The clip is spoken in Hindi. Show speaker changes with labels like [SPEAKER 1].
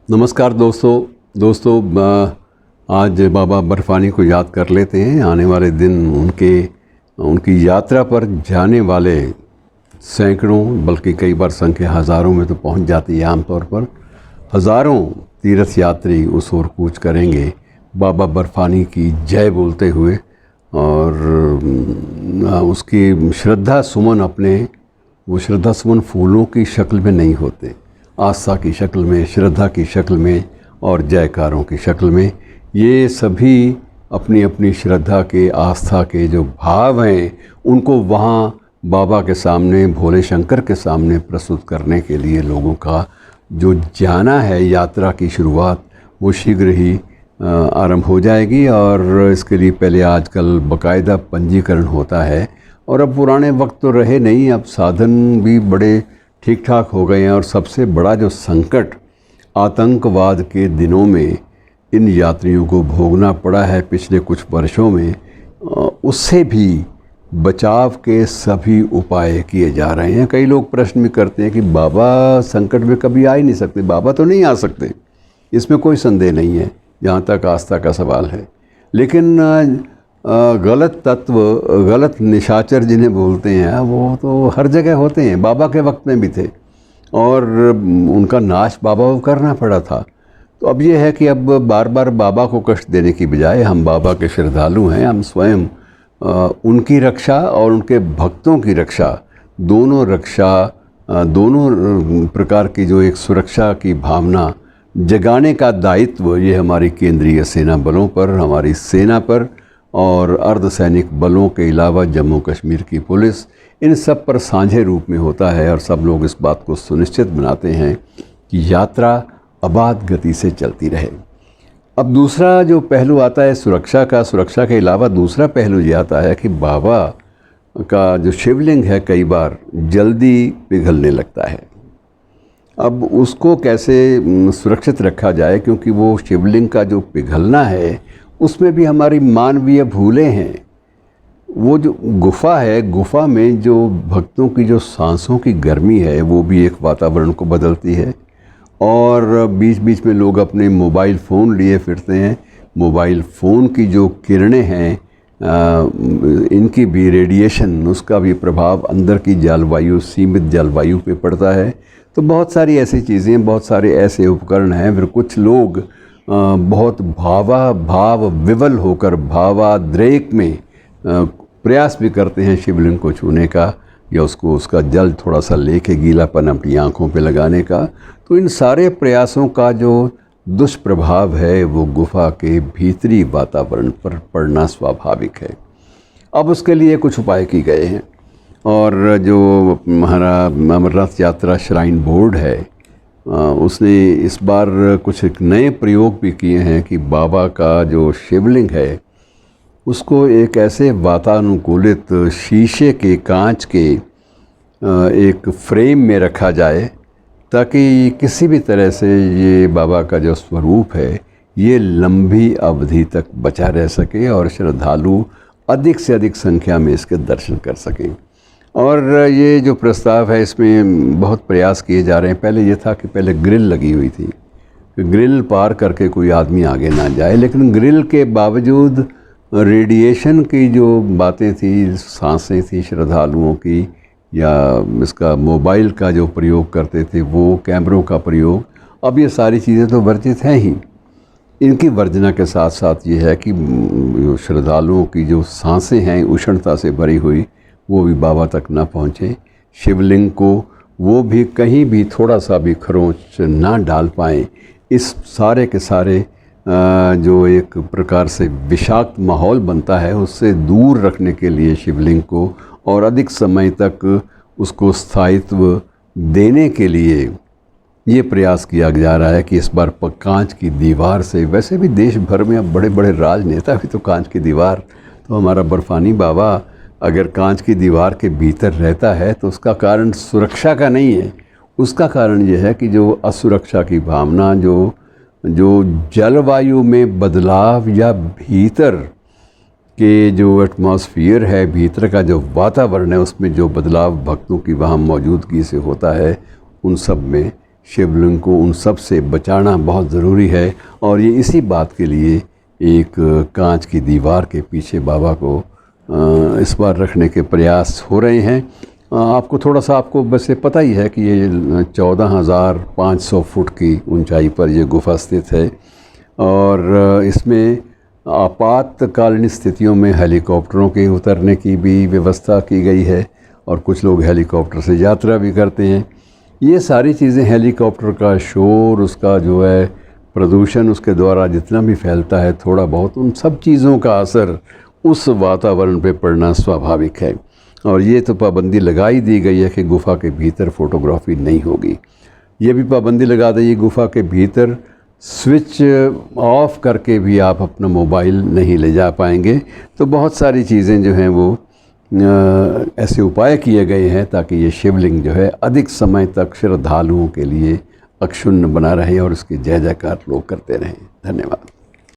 [SPEAKER 1] नमस्कार दोस्तों, आज बाबा बर्फानी को याद कर लेते हैं। आने वाले दिन उनकी यात्रा पर जाने वाले सैकड़ों बल्कि कई बार संख्या हज़ारों में तो पहुंच जाती है। आमतौर पर हज़ारों तीर्थ यात्री उस ओर कूच करेंगे बाबा बर्फानी की जय बोलते हुए, और उसकी श्रद्धा सुमन वो श्रद्धा सुमन फूलों की शक्ल में नहीं होते, आस्था की शक्ल में, श्रद्धा की शक्ल में और जयकारों की शक्ल में। ये सभी अपनी अपनी श्रद्धा के, आस्था के जो भाव हैं उनको वहाँ बाबा के सामने, भोले शंकर के सामने प्रस्तुत करने के लिए लोगों का जो जाना है, यात्रा की शुरुआत वो शीघ्र ही आरंभ हो जाएगी। और इसके लिए पहले आजकल बाकायदा पंजीकरण होता है, और अब पुराने वक्त तो रहे नहीं, अब साधन भी बड़े ठीक ठाक हो गए हैं। और सबसे बड़ा जो संकट आतंकवाद के दिनों में इन यात्रियों को भोगना पड़ा है पिछले कुछ वर्षों में, उससे भी बचाव के सभी उपाय किए जा रहे हैं। कई लोग प्रश्न भी करते हैं कि बाबा संकट में कभी आ ही नहीं सकते। बाबा तो नहीं आ सकते, इसमें कोई संदेह नहीं है जहाँ तक आस्था का सवाल है। लेकिन गलत तत्व, गलत निशाचर जिन्हें बोलते हैं, वो तो हर जगह होते हैं। बाबा के वक्त में भी थे और उनका नाश बाबा को करना पड़ा था। तो अब ये है कि अब बार बार बाबा को कष्ट देने की बजाय हम बाबा के श्रद्धालु हैं, हम स्वयं उनकी रक्षा और उनके भक्तों की रक्षा, दोनों प्रकार की जो एक सुरक्षा की भावना जगाने का दायित्व ये हमारी केंद्रीय सेना बलों पर, हमारी सेना पर और अर्धसैनिक बलों के अलावा जम्मू कश्मीर की पुलिस, इन सब पर साझे रूप में होता है। और सब लोग इस बात को सुनिश्चित बनाते हैं कि यात्रा आबाद गति से चलती रहे। अब दूसरा जो पहलू आता है सुरक्षा का, सुरक्षा के अलावा दूसरा पहलू ये आता है कि बाबा का जो शिवलिंग है कई बार जल्दी पिघलने लगता है। अब उसको कैसे सुरक्षित रखा जाए, क्योंकि वो शिवलिंग का जो पिघलना है उसमें भी हमारी मानवीय भूलें हैं। वो जो गुफा है, गुफा में जो भक्तों की जो सांसों की गर्मी है वो भी एक वातावरण को बदलती है। और बीच बीच में लोग अपने मोबाइल फ़ोन लिए फिरते हैं। मोबाइल फ़ोन की जो किरणें हैं, इनकी भी रेडिएशन, उसका भी प्रभाव अंदर की जलवायु, सीमित जलवायु पे पड़ता है। तो बहुत सारी ऐसी चीज़ें, बहुत सारे ऐसे उपकरण हैं। फिर कुछ लोग बहुत भाव विवल होकर भावाद्रेक में प्रयास भी करते हैं शिवलिंग को छूने का, या उसका जल थोड़ा सा लेके गीलापन अपनी आँखों पे लगाने का। तो इन सारे प्रयासों का जो दुष्प्रभाव है वो गुफा के भीतरी वातावरण पर पड़ना स्वाभाविक है। अब उसके लिए कुछ उपाय किए गए हैं, और जो हमारा अमरनाथ यात्रा श्राइन बोर्ड है उसने इस बार कुछ एक नए प्रयोग भी किए हैं कि बाबा का जो शिवलिंग है उसको एक ऐसे वातानुकूलित शीशे के, कांच के एक फ्रेम में रखा जाए, ताकि किसी भी तरह से ये बाबा का जो स्वरूप है ये लंबी अवधि तक बचा रह सके और श्रद्धालु अधिक से अधिक संख्या में इसके दर्शन कर सकें। और ये जो प्रस्ताव है इसमें बहुत प्रयास किए जा रहे हैं। पहले ये था कि पहले ग्रिल लगी हुई थी, ग्रिल पार करके कोई आदमी आगे ना जाए, लेकिन ग्रिल के बावजूद रेडिएशन की जो बातें थी, सांसें थी श्रद्धालुओं की, या इसका मोबाइल का जो प्रयोग करते थे वो, कैमरों का प्रयोग, अब ये सारी चीज़ें तो वर्जित हैं ही। इनकी वर्जना के साथ साथ ये है कि श्रद्धालुओं की जो सांसें हैं उष्णता से भरी हुई, वो भी बाबा तक ना पहुँचे। शिवलिंग को वो भी कहीं भी थोड़ा सा भी खरोंच ना डाल पाएँ। इस सारे के सारे जो एक प्रकार से विषाक्त माहौल बनता है उससे दूर रखने के लिए शिवलिंग को और अधिक समय तक उसको स्थायित्व देने के लिए ये प्रयास किया जा रहा है कि इस बार कांच की दीवार से, वैसे भी देश भर में अब बड़े बड़े राजनेता भी तो कांच की दीवार, तो हमारा बर्फानी बाबा अगर कांच की दीवार के भीतर रहता है तो उसका कारण सुरक्षा का नहीं है, उसका कारण ये है कि जो असुरक्षा की भावना, जो जलवायु में बदलाव या भीतर के जो एटमॉस्फेयर है, भीतर का जो वातावरण है, उसमें जो बदलाव भक्तों की वहाँ मौजूदगी से होता है, उन सब में शिवलिंग को उन सब से बचाना बहुत ज़रूरी है। और ये इसी बात के लिए एक कांच की दीवार के पीछे बाबा को इस बार रखने के प्रयास हो रहे हैं। आपको थोड़ा सा आपको वैसे पता ही है कि ये 14,500 फुट की ऊंचाई पर ये गुफा स्थित है और इसमें आपातकालीन स्थितियों में हेलीकॉप्टरों के उतरने की भी व्यवस्था की गई है और कुछ लोग हेलीकॉप्टर से यात्रा भी करते हैं। ये सारी चीज़ें, हेलीकॉप्टर का शोर, उसका जो है प्रदूषण उसके द्वारा जितना भी फैलता है थोड़ा बहुत, उन सब चीज़ों का असर उस वातावरण पे पड़ना स्वाभाविक है। और ये तो पाबंदी लगाई दी गई है कि गुफ़ा के भीतर फ़ोटोग्राफी नहीं होगी। ये भी पाबंदी लगा दी गुफ़ा के भीतर स्विच ऑफ करके भी आप अपना मोबाइल नहीं ले जा पाएंगे। तो बहुत सारी चीज़ें जो हैं वो ऐसे उपाय किए गए हैं ताकि ये शिवलिंग जो है अधिक समय तक श्रद्धालुओं के लिए अक्षुण्ण बना रहे और उसकी जय जयकार लोग करते रहें। धन्यवाद।